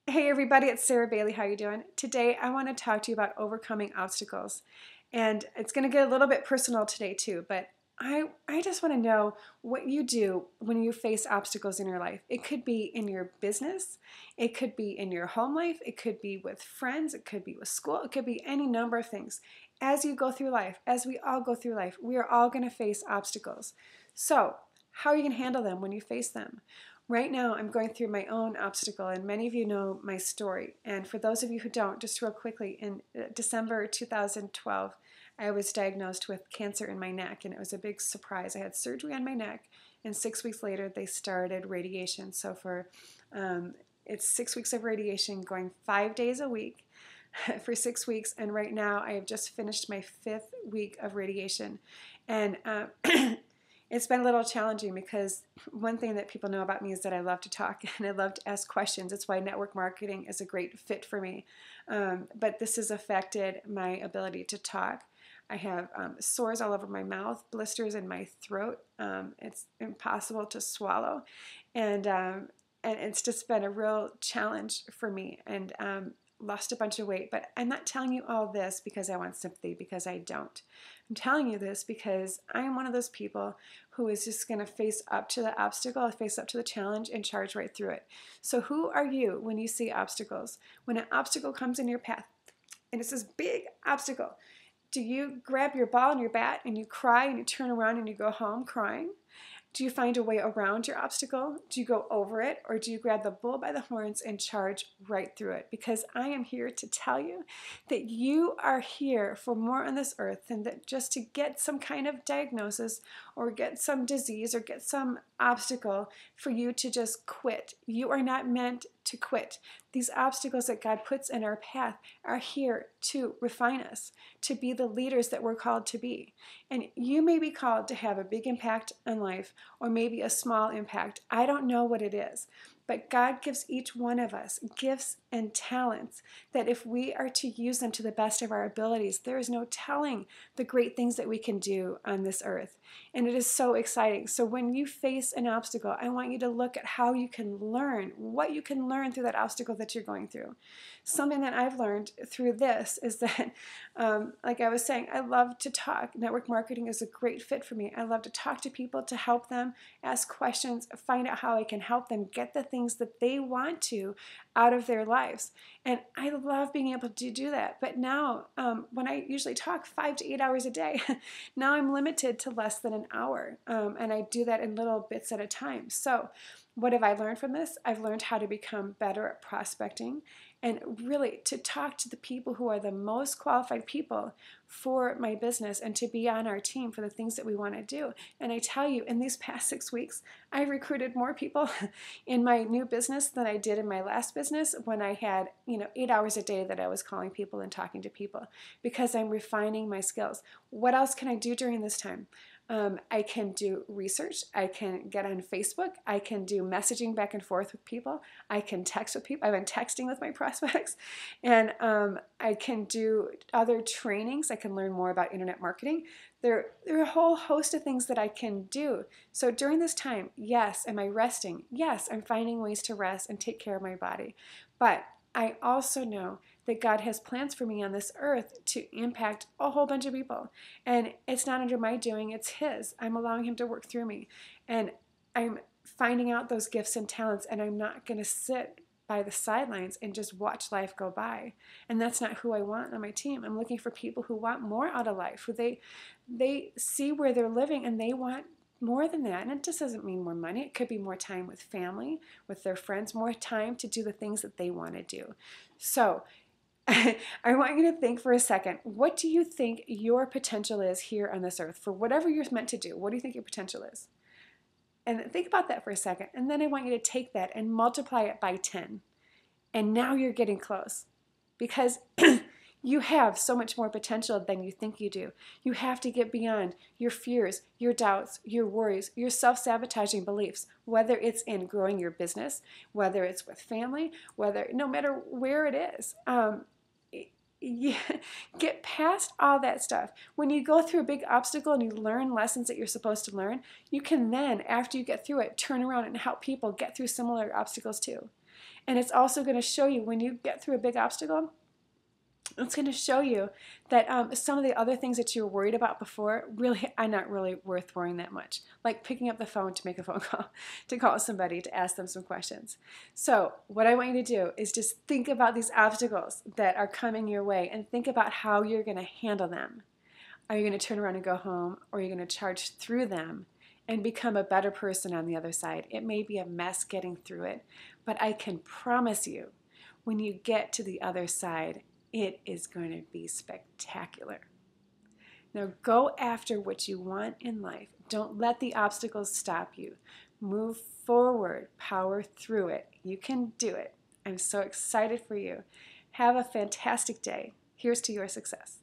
Hey everybody, it's Sarah Bailey. How you doing? Today I want to talk to you about overcoming obstacles. And it's going to get a little bit personal today too, but I just want to know what you do when you face obstacles in your life. It could be in your business, it could be in your home life, it could be with friends, it could be with school, it could be any number of things. As you go through life, as we all go through life, we are all going to face obstacles. So, how are you going to handle them when you face them? Right now, I'm going through my own obstacle, and many of you know my story. And for those of you who don't, just real quickly, in December 2012, I was diagnosed with cancer in my neck, and it was a big surprise. I had surgery on my neck, and 6 weeks later, they started radiation. So it's 6 weeks of radiation, going 5 days a week for 6 weeks, and right now I have just finished my 5th week of radiation, and it's been a little challenging because one thing that people know about me is that I love to talk and I love to ask questions. It's why network marketing is a great fit for me. But this has affected my ability to talk. I have sores all over my mouth, blisters in my throat. It's impossible to swallow. And it's just been a real challenge for me. And lost a bunch of weight. But I'm not telling you all this because I want sympathy, because I don't. I'm telling you this because I am one of those people who is just going to face up to the obstacle, face up to the challenge, and charge right through it. So who are you when you see obstacles? When an obstacle comes in your path, and it's this big obstacle, do you grab your ball and your bat and you cry and you turn around and you go home crying? Do you find a way around your obstacle? Do you go over it? Or do you grab the bull by the horns and charge right through it? Because I am here to tell you that you are here for more on this earth than that just to get some kind of diagnosis or get some disease or get some obstacle for you to just quit. You are not meant to quit. These obstacles that God puts in our path are here to refine us, to be the leaders that we're called to be. And you may be called to have a big impact on life or maybe a small impact. I don't know what it is. But God gives each one of us gifts and talents that if we are to use them to the best of our abilities, there is no telling the great things that we can do on this earth. And it is so exciting. So when you face an obstacle, I want you to look at how you can learn, what you can learn through that obstacle that you're going through. Something that I've learned through this is that, like I was saying, I love to talk. Network marketing is a great fit for me. I love to talk to people, to help them, ask questions, find out how I can help them get the things that they want to out of their lives. And I love being able to do that. But now, when I usually talk 5 to 8 hours a day, now I'm limited to less than an hour. And I do that in little bits at a time. So what have I learned from this? I've learned how to become better at prospecting and really to talk to the people who are the most qualified people for my business and to be on our team for the things that we want to do. And I tell you, in these past 6 weeks, I recruited more people in my new business than I did in my last business when I had, 8 hours a day that I was calling people and talking to people because I'm refining my skills. What else can I do during this time? I can do research. I can get on Facebook. I can do messaging back and forth with people. I can text with people. I've been texting with my prospects. And I can do other trainings. I can learn more about internet marketing. There are a whole host of things that I can do. So during this time, yes, am I resting? Yes, I'm finding ways to rest and take care of my body. But I also know that God has plans for me on this earth to impact a whole bunch of people. And it's not under my doing, it's His. I'm allowing Him to work through me. And I'm finding out those gifts and talents, and I'm not going to sit by the sidelines and just watch life go by. And that's not who I want on my team. I'm looking for people who want more out of life, who they see where they're living and they want more than that. And it just doesn't mean more money. It could be more time with family, with their friends, more time to do the things that they want to do. So I want you to think for a second, what do you think your potential is here on this earth for whatever you're meant to do? What do you think your potential is? And think about that for a second. And then I want you to take that and multiply it by 10. And now you're getting close because you have so much more potential than you think you do. You have to get beyond your fears, your doubts, your worries, your self-sabotaging beliefs, whether it's in growing your business, whether it's with family, no matter where it is. Get past all that stuff. When you go through a big obstacle and you learn lessons that you're supposed to learn, you can then, after you get through it, turn around and help people get through similar obstacles too. And it's also going to show you when you get through a big obstacle, it's going to show you that some of the other things that you were worried about before really are not really worth worrying that much. Like picking up the phone to make a phone call, to call somebody, to ask them some questions. So what I want you to do is just think about these obstacles that are coming your way and think about how you're going to handle them. Are you going to turn around and go home, or are you going to charge through them and become a better person on the other side? It may be a mess getting through it, but I can promise you, when you get to the other side, it is going to be spectacular. Now go after what you want in life. Don't let the obstacles stop you. Move forward, power through it. You can do it. I'm so excited for you. Have a fantastic day. Here's to your success.